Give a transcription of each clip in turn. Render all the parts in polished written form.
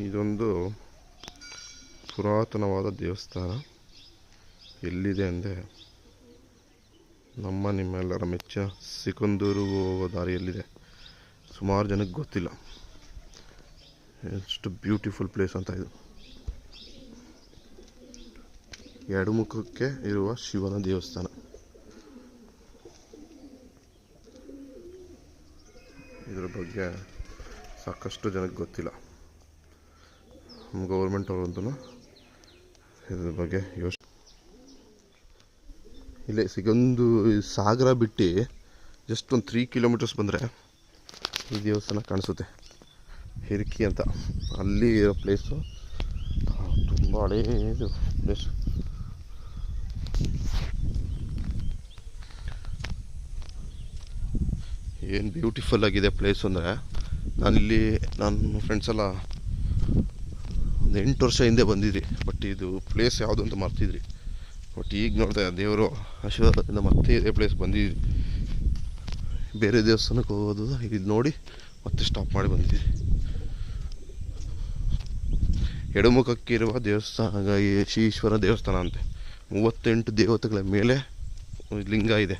ಇದೊಂದು ಪುರಾತನವಾದ ದೇವಸ್ಥಾನ. ಎಲ್ಲಿದೆ ಅಂದರೆ ನಿಮ್ಮೆಲ್ಲರ ಮೆಚ್ಚ ಸಿಕಂದೂರಿಗೆ ಹೋಗೋ ದಾರಿಯಲ್ಲಿದೆ. ಸುಮಾರು ಜನಕ್ಕೆ ಗೊತ್ತಿಲ್ಲ ಎಷ್ಟು ಬ್ಯೂಟಿಫುಲ್ ಪ್ಲೇಸ್ ಅಂತ. ಇದು ಎಡಮುಖಕ್ಕೆ ಇರುವ ಶಿವನ ದೇವಸ್ಥಾನ. ಇದರ ಬಗ್ಗೆ ಸಾಕಷ್ಟು ಜನಕ್ಕೆ ಗೊತ್ತಿಲ್ಲ. ನಮ್ಮ ಗೌರ್ಮೆಂಟ್ ಅವರಂತೂ ಇದ್ರ ಬಗ್ಗೆ ಇಲ್ಲೇ ಸಿಗಂದು ಸಾಗರ ಬಿಟ್ಟು ಜಸ್ಟ್ ಒಂದು 3 ಕಿಲೋಮೀಟರ್ಸ್ ಬಂದರೆ ಈ ದೇವಸ್ಥಾನ ಕಾಣಿಸುತ್ತೆ. ಹಿರ್ಕಿ ಅಂತ ಅಲ್ಲಿ ಇರೋ ಪ್ಲೇಸು. ತುಂಬ ಹಳೇದು ಪ್ಲೇಸು. ಏನು ಬ್ಯೂಟಿಫುಲ್ ಆಗಿದೆ ಪ್ಲೇಸ್ ಅಂದರೆ, ನನ್ನ ಫ್ರೆಂಡ್ಸ್ ಎಲ್ಲ ಒಂದು 8 ವರ್ಷ ಹಿಂದೆ ಬಂದಿದ್ರಿ. ಬಟ್ ಇದು ಪ್ಲೇಸ್ ಯಾವುದು ಅಂತ ಮರ್ತಿದ್ರಿ. ಬಟ್ ಈಗ ನೋಡಿದೆ ದೇವರು ಆಶೀರ್ವಾದದಿಂದ ಮತ್ತೆ ಇದೇ ಪ್ಲೇಸ್ ಬಂದಿದ್ವಿ. ಬೇರೆ ದೇವಸ್ಥಾನಕ್ಕೆ ಹೋಗೋದು ಇದು ನೋಡಿ ಮತ್ತೆ ಸ್ಟಾಪ್ ಮಾಡಿ ಬಂದಿದ್ವಿ. ಎಡಮುಖಕ್ಕಿರುವ ದೇವಸ್ಥಾನ ಈಶ್ವರ ದೇವಸ್ಥಾನ ಅಂತೆ. 38 ದೇವತೆಗಳ ಮೇಲೆ ಲಿಂಗ ಇದೆ.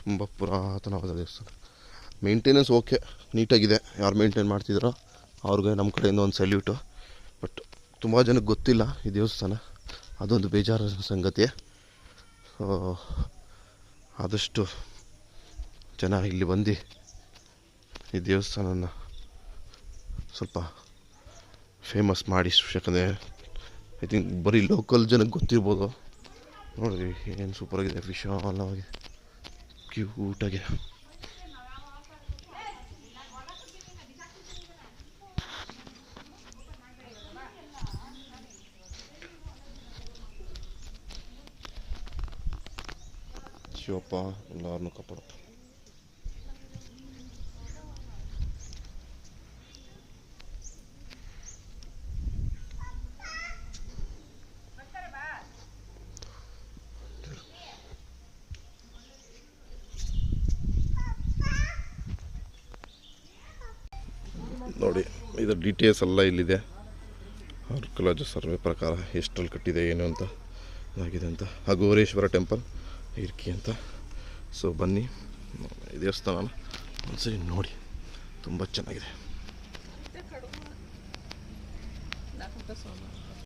ತುಂಬ ಪುರಾತನವಾದ ದೇವಸ್ಥಾನ. ಮೇಂಟೆನೆನ್ಸ್ ಓಕೆ, ನೀಟಾಗಿದೆ. ಯಾರು ಮೇಂಟೈನ್ ಮಾಡ್ತಿದ್ದಾರೋ ಅವ್ರಿಗೆ ನಮ್ಮ ಕಡೆಯಿಂದ ಒಂದು ಸಲ್ಯೂಟು. ಬಟ್ ತುಂಬ ಜನಕ್ಕೆ ಗೊತ್ತಿಲ್ಲ ಈ ದೇವಸ್ಥಾನ, ಅದೊಂದು ಬೇಜಾರಾದ ಸಂಗತಿ. ಸೊ ಆದಷ್ಟು ಜನ ಇಲ್ಲಿ ಬಂದು ಈ ದೇವಸ್ಥಾನನ ಸ್ವಲ್ಪ ಫೇಮಸ್ ಮಾಡಿ. ಯಾಕಂದರೆ ಐ ಥಿಂಕ್ ಬರೀ ಲೋಕಲ್ ಜನಕ್ಕೆ ಗೊತ್ತಿರ್ಬೋದು. ನೋಡಿರಿ ಏನು ಸೂಪರಾಗಿದೆ, ವಿಶಾಲವಾಗಿ ಕ್ಯೂಟಾಗಿ. ಶಿವಪ್ಪ ಎಲ್ಲರನ್ನೂ ಕಾಪಾಡುತ್ತೆ. ನೋಡಿ ಇದರ ಡೀಟೇಲ್ಸ್ ಎಲ್ಲ ಇಲ್ಲಿದೆ. ಆರ್ಕಿಯಾಲಜಿ ಸರ್ವೆ ಪ್ರಕಾರ ಎಷ್ಟರಲ್ಲಿ ಕಟ್ಟಿದೆ ಏನು ಅಂತ ಆಗಿದೆ ಅಂತ. ಅಘೋರೇಶ್ವರ ಟೆಂಪಲ್ ಹಿರ್ಕಿ ಅಂತ. ಸೊ ಬನ್ನಿ ದೇವಸ್ಥಾನ ಒಂದ್ಸರಿ ನೋಡಿ, ತುಂಬ ಚೆನ್ನಾಗಿದೆ.